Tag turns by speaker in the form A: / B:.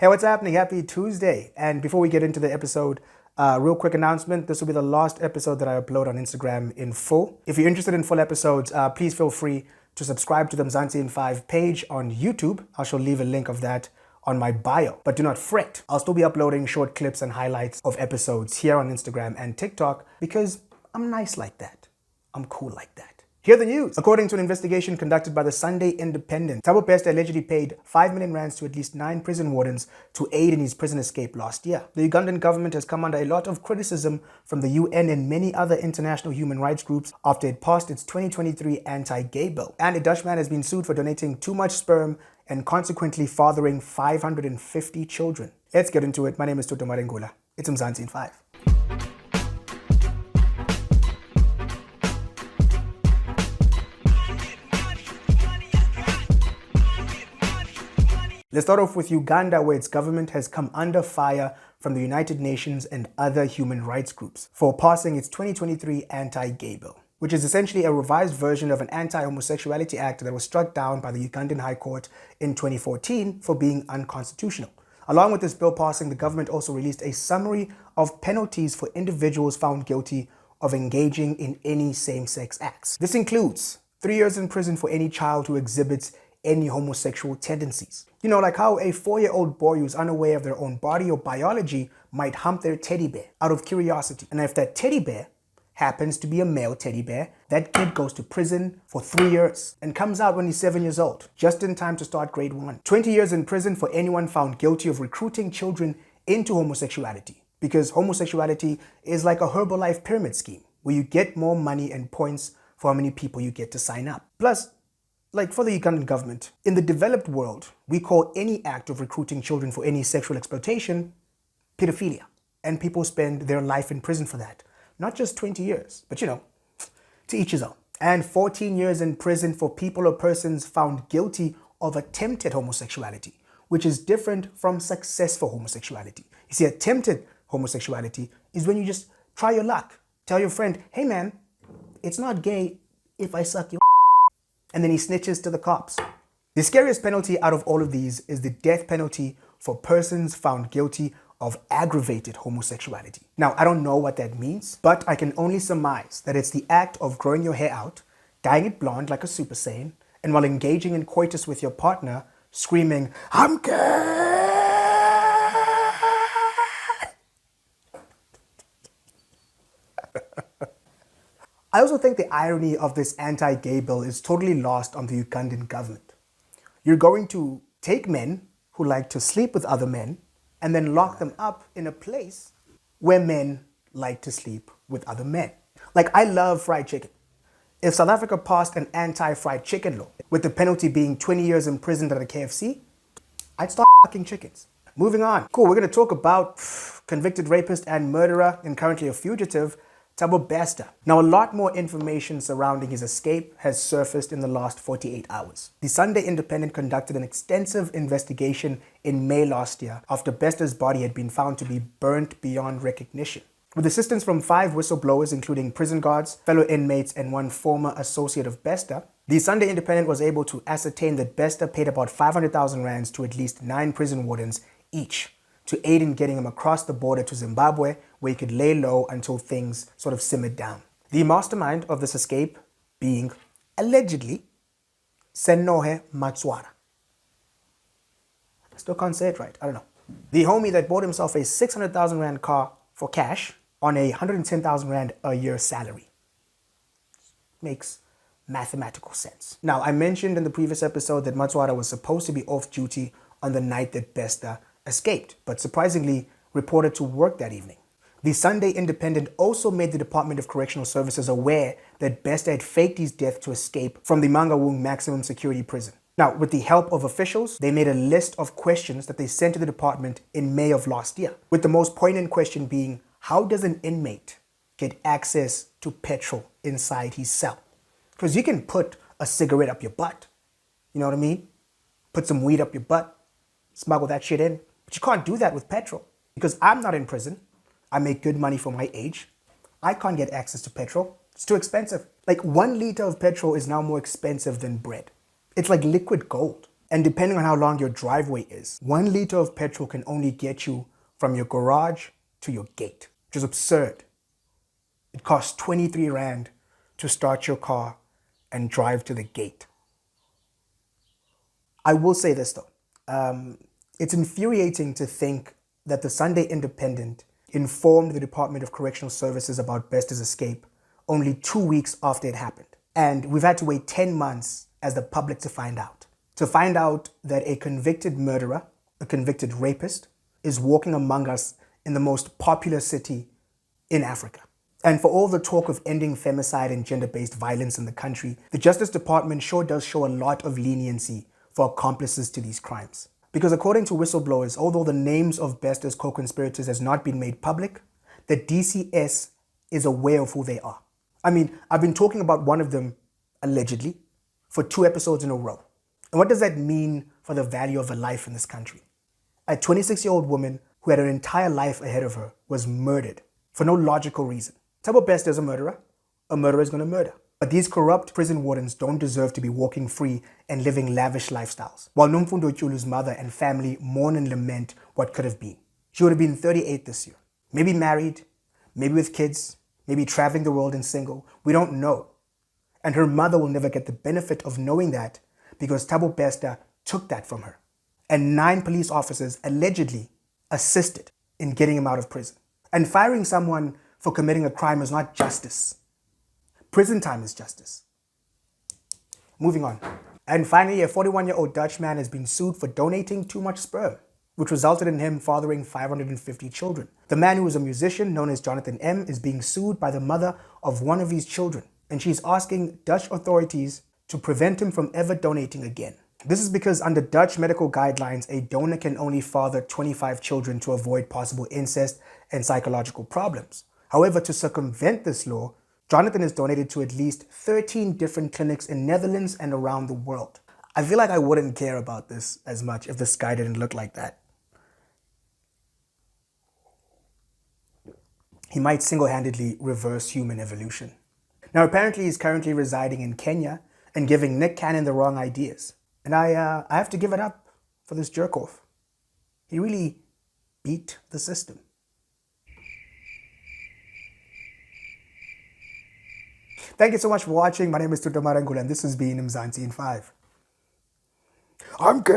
A: Hey, what's happening? Happy Tuesday. And before we get into the episode, real quick announcement. This will be the last episode that I upload on Instagram in full. If you're interested in full episodes, please feel free to subscribe to the Mzansi in 5 page on YouTube. I shall leave a link of that on my bio. But do not fret. I'll still be uploading short clips and highlights of episodes here on Instagram and TikTok because I'm nice like that. I'm cool like that. Hear the news. According to an investigation conducted by the Sunday Independent, Besta allegedly paid 5 million rands to at least 9 prison wardens to aid in his prison escape last year. The Ugandan government has come under a lot of criticism from the UN and many other international human rights groups after it passed its 2023 anti-gay bill. And a Dutchman has been sued for donating too much sperm and consequently fathering 550 children. Let's get into it. My name is Toto Marengula. It's Mzansi in 5. Let's start off with Uganda, where its government has come under fire from the United Nations and other human rights groups for passing its 2023 anti-gay bill, which is essentially a revised version of an anti-homosexuality act that was struck down by the Ugandan High Court in 2014 for being unconstitutional. Along with this bill passing, the government also released a summary of penalties for individuals found guilty of engaging in any same-sex acts. This includes 3 years in prison for any child who exhibits any homosexual tendencies. You know, like how a 4-year-old boy who's unaware of their own body or biology might hump their teddy bear out of curiosity. And if that teddy bear happens to be a male teddy bear, that kid goes to prison for 3 years and comes out when he's 7 years old, just in time to start grade 1. 20 years in prison for anyone found guilty of recruiting children into homosexuality, because homosexuality is like a Herbalife pyramid scheme where you get more money and points for how many people you get to sign up. Plus, like for the Ugandan government, in the developed world, we call any act of recruiting children for any sexual exploitation pedophilia. And people spend their life in prison for that. Not just 20 years, but to each his own. And 14 years in prison for people or persons found guilty of attempted homosexuality, which is different from successful homosexuality. You see, attempted homosexuality is when you just try your luck. Tell your friend, hey man, it's not gay if I suck your and then he snitches to the cops. The scariest penalty out of all of these is the death penalty for persons found guilty of aggravated homosexuality. Now, I don't know what that means, but I can only surmise that it's the act of growing your hair out, dyeing it blonde like a Super Saiyan, and while engaging in coitus with your partner, screaming, I'm gay! I also think the irony of this anti-gay bill is totally lost on the Ugandan government. You're going to take men who like to sleep with other men and then lock them up in a place where men like to sleep with other men. Like, I love fried chicken. If South Africa passed an anti-fried chicken law, with the penalty being 20 years in prison at a KFC, I'd start fucking chickens. Moving on. Cool, we're going to talk about convicted rapist and murderer and currently a fugitive, Besta. Now, a lot more information surrounding his escape has surfaced in the last 48 hours. The Sunday Independent conducted an extensive investigation in May last year after Besta's body had been found to be burnt beyond recognition. With assistance from 5 whistleblowers, including prison guards, fellow inmates, and one former associate of Besta, the Sunday Independent was able to ascertain that Besta paid about 500,000 rands to at least 9 prison wardens each to aid in getting him across the border to Zimbabwe, where he could lay low until things sort of simmered down. The mastermind of this escape being, allegedly, Senohe Matswara. I still can't say it right, I don't know. The homie that bought himself a 600,000 rand car for cash on a 110,000 rand a year salary. Makes mathematical sense. Now, I mentioned in the previous episode that Matswara was supposed to be off duty on the night that Besta escaped, but surprisingly reported to work that evening. The Sunday Independent also made the Department of Correctional Services aware that Besta had faked his death to escape from the Mangaung maximum security prison. Now, with the help of officials, they made a list of questions that they sent to the department in May of last year, with the most poignant question being, how does an inmate get access to petrol inside his cell? Because you can put a cigarette up your butt, you know what I mean? Put some weed up your butt, smuggle that shit in. But you can't do that with petrol because I'm not in prison. I make good money for my age. I can't get access to petrol. It's too expensive. Like 1 liter of petrol is now more expensive than bread. It's like liquid gold. And depending on how long your driveway is, 1 liter of petrol can only get you from your garage to your gate, which is absurd. It costs 23 Rand to start your car and drive to the gate. I will say this though. It's infuriating to think that the Sunday Independent informed the Department of Correctional Services about Besta's escape only 2 weeks after it happened. And we've had to wait 10 months as the public to find out. To find out that a convicted murderer, a convicted rapist, is walking among us in the most populous city in Africa. And for all the talk of ending femicide and gender-based violence in the country, the Justice Department sure does show a lot of leniency for accomplices to these crimes. Because according to whistleblowers, although the names of Besta's co-conspirators has not been made public, the DCS is aware of who they are. I mean, I've been talking about one of them, allegedly, for 2 episodes in a row. And what does that mean for the value of a life in this country? A 26-year-old woman who had her entire life ahead of her was murdered for no logical reason. Thabo Besta is a murderer is going to murder. But these corrupt prison wardens don't deserve to be walking free and living lavish lifestyles, while Nomfundo Tyulu's mother and family mourn and lament what could have been. She would have been 38 this year. Maybe married, maybe with kids, maybe traveling the world and single. We don't know. And her mother will never get the benefit of knowing that because Thabo Besta took that from her. And 9 police officers allegedly assisted in getting him out of prison. And firing someone for committing a crime is not justice. Prison time is justice. Moving on. And finally, a 41-year-old Dutch man has been sued for donating too much sperm, which resulted in him fathering 550 children. The man, who is a musician known as Jonathan M., is being sued by the mother of one of his children, and she's asking Dutch authorities to prevent him from ever donating again. This is because under Dutch medical guidelines, a donor can only father 25 children to avoid possible incest and psychological problems. However, to circumvent this law, Jonathan is donated to at least 13 different clinics in Netherlands and around the world. I feel like I wouldn't care about this as much if this guy didn't look like that. He might single-handedly reverse human evolution. Now, apparently he's currently residing in Kenya and giving Nick Cannon the wrong ideas. And I have to give it up for this jerk-off. He really beat the system. Thank you so much for watching. My name is Tuta Marangula, and this has been Mzansi in 5. I'm gay!